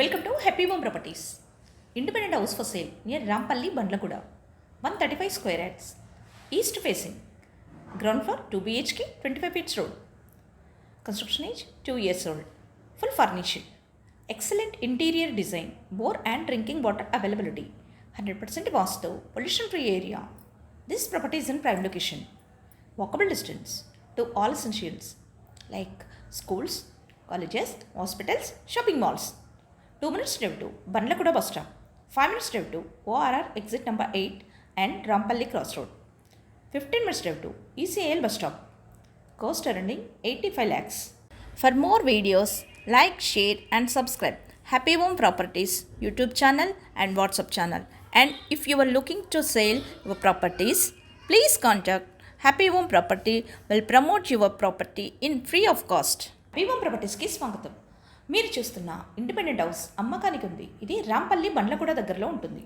Welcome to Happy Home Properties. Independent house for sale near Rampalli, Bandlaguda. 135 square yards. East facing. Ground floor 2 BHK, 25 feet road. Construction age 2 years old. Full furnished. Excellent interior design. Bore and drinking water availability. 100% Vastu. Pollution free area. This property is in prime location. Walkable distance to all essentials like schools, colleges, hospitals, shopping malls. 2 minutes drive to Bandlaguda bus stop. 5 minutes drive to ORR exit number 8 and Rampalli crossroad. 15 minutes drive to ECAL bus stop. Cost surrounding 85 lakhs. For more videos, like, share and subscribe Happy Home Properties YouTube channel and WhatsApp channel. And if you are looking to sell your properties, please contact Happy Home Property will promote your property in free of cost. Happy Home Properties కి స్వాగతం. మీరు చూస్తున్న independent house అమ్మకానికి ఉంది. ఇది రాంపల్లి బండ్లగూడ దగ్గరలో ఉంటుంది.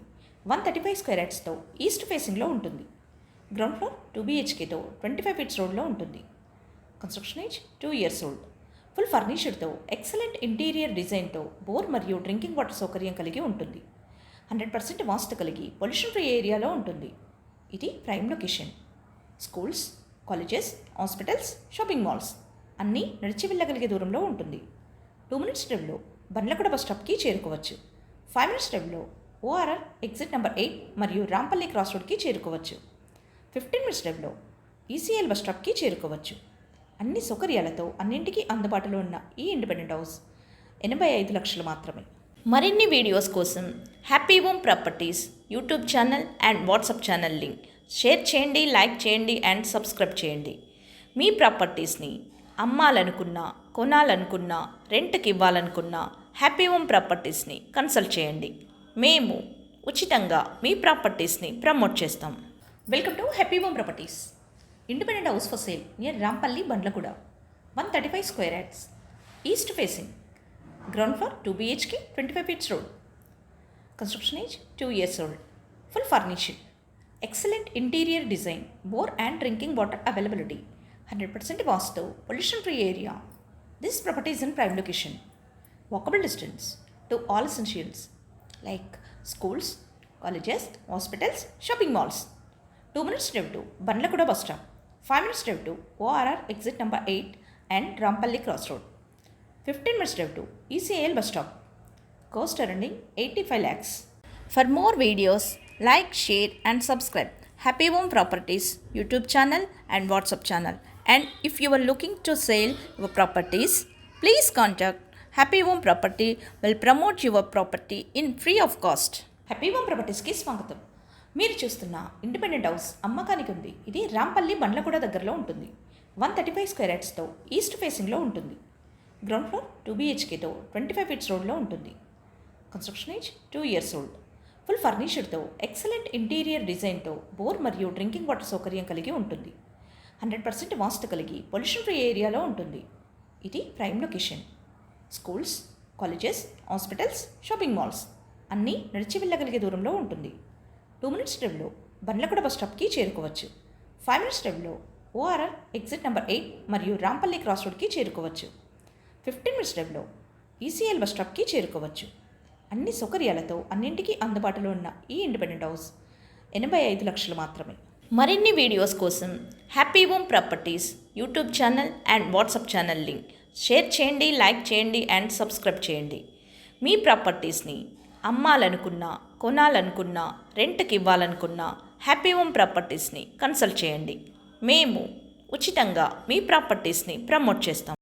135 square యార్డ్స్తో east ఫేసింగ్లో ఉంటుంది. గ్రౌండ్ ఫ్లోర్ 2 BHKతో 25 ఫీట్స్ రోడ్లో ఉంటుంది. Construction age 2 years old. Full ఫర్నిచర్తో ఎక్సలెంట్ ఇంటీరియర్ డిజైన్తో బోర్ మరియు డ్రింకింగ్ వాటర్ సౌకర్యం కలిగి ఉంటుంది. 100% వాస్తు కలిగి పొల్యూషన్ ఫ్రీ ఏరియాలో ఉంటుంది. ఇది prime location. Schools, colleges, hospitals, shopping malls అన్నీ నడిచి వెళ్ళగలిగే దూరంలో ఉంటుంది. 2 minutes డ్రైవ్లో బండ్లగూడ బస్ స్టాప్కి చేరుకోవచ్చు. 5 minutes డ్రైవ్లో ORR ఎగ్జిట్ నెంబర్ 8 మరియు రాంపల్లి క్రాస్ రోడ్కి చేరుకోవచ్చు. 15 minutes డ్రైవ్లో ECL బస్ స్టాప్కి చేరుకోవచ్చు. అన్ని సౌకర్యాలతో అన్నింటికీ అందుబాటులో ఉన్న ఈ ఇండిపెండెంట్ హౌస్ 85 లక్షలు మాత్రమే. మరిన్ని వీడియోస్ కోసం happy home properties YouTube channel and WhatsApp channel link share చేయండి, లైక్ చేయండి అండ్ సబ్స్క్రైబ్ చేయండి. మీ ప్రాపర్టీస్ని అమ్మాలనుకున్నా, కొనాలనుకున్నా, రెంట్కి ఇవ్వాలనుకున్నా హ్యాపీ హోమ్ ప్రాపర్టీస్ని కన్సల్ట్ చేయండి. మేము ఉచితంగా మీ ప్రాపర్టీస్ని ప్రమోట్ చేస్తాం. Welcome to happy home properties. Independent house for sale near Rampalli, Bandlaguda. 135 square yards. East facing. Ground floor 2 BHK, 25 feets road. Construction age 2 years old. Full furnished. Excellent interior design, bore and drinking water availability, 100% Vastu, pollution free area. This property is in prime location. Walkable distance to all essentials like schools, colleges, hospitals, shopping malls. 2 minutes drive to Bandlaguda bus stop. 5 minutes drive to ORR exit number 8 and Rampalli crossroad. 15 minutes drive to ECAL bus stop. Cost surrounding 85 lakhs. For more videos, like, share and subscribe Happy Home Properties YouTube channel and WhatsApp channel. And if you are looking to sell your properties, please contact Happy Home Property will promote your property in free of cost. Happy Home Properties కి స్వాగతం. మీరు చూస్తున్న independent house అమ్మకానికి ఉంది. ఇది రాంపల్లి బండ్లగూడ దగ్గరలో ఉంటుంది. 135 square యార్డ్స్తో east ఫేసింగ్లో ఉంటుంది. గ్రౌండ్ ఫ్లోర్ 2 BHKతో 25 ఫీట్స్ రోడ్లో ఉంటుంది. Construction age 2 years old. Full ఫర్నిచర్తో ఎక్సలెంట్ ఇంటీరియర్ డిజైన్తో బోర్ మరియు డ్రింకింగ్ వాటర్ సౌకర్యం కలిగి ఉంటుంది. 100% వాస్తు కలిగి పొల్యూషన్ ఫ్రీ ఏరియాలో ఉంటుంది. ఇది prime location. Schools, colleges, hospitals, shopping malls అన్నీ నడిచి వెళ్ళగలిగే దూరంలో ఉంటుంది. 2 minutes డ్రైవ్లో బండ్లగూడ బస్ స్టాప్కి చేరుకోవచ్చు. 5 minutes డ్రైవ్లో ORR ఎగ్జిట్ నెంబర్ 8 మరియు రాంపల్లి క్రాస్ రోడ్కి చేరుకోవచ్చు. 15 minutes డ్రైవ్లో ECL బస్ స్టాప్కి చేరుకోవచ్చు. అన్ని సౌకర్యాలతో అన్నింటికీ అందుబాటులో ఉన్న ఈ ఇండిపెండెంట్ హౌస్ 85 లక్షలు మాత్రమే. మరిన్ని వీడియోస్ కోసం happy home properties YouTube channel and WhatsApp channel link share చేయండి, లైక్ చేయండి అండ్ సబ్స్క్రైబ్ చేయండి. మీ ప్రాపర్టీస్ని అమ్మాలనుకున్నా, కొనాలనుకున్నా, రెంట్కి ఇవ్వాలనుకున్నా హ్యాపీ హోమ్ ప్రాపర్టీస్ని కన్సల్ట్ చేయండి. మేము ఉచితంగా మీ ప్రాపర్టీస్ని ప్రమోట్ చేస్తాం.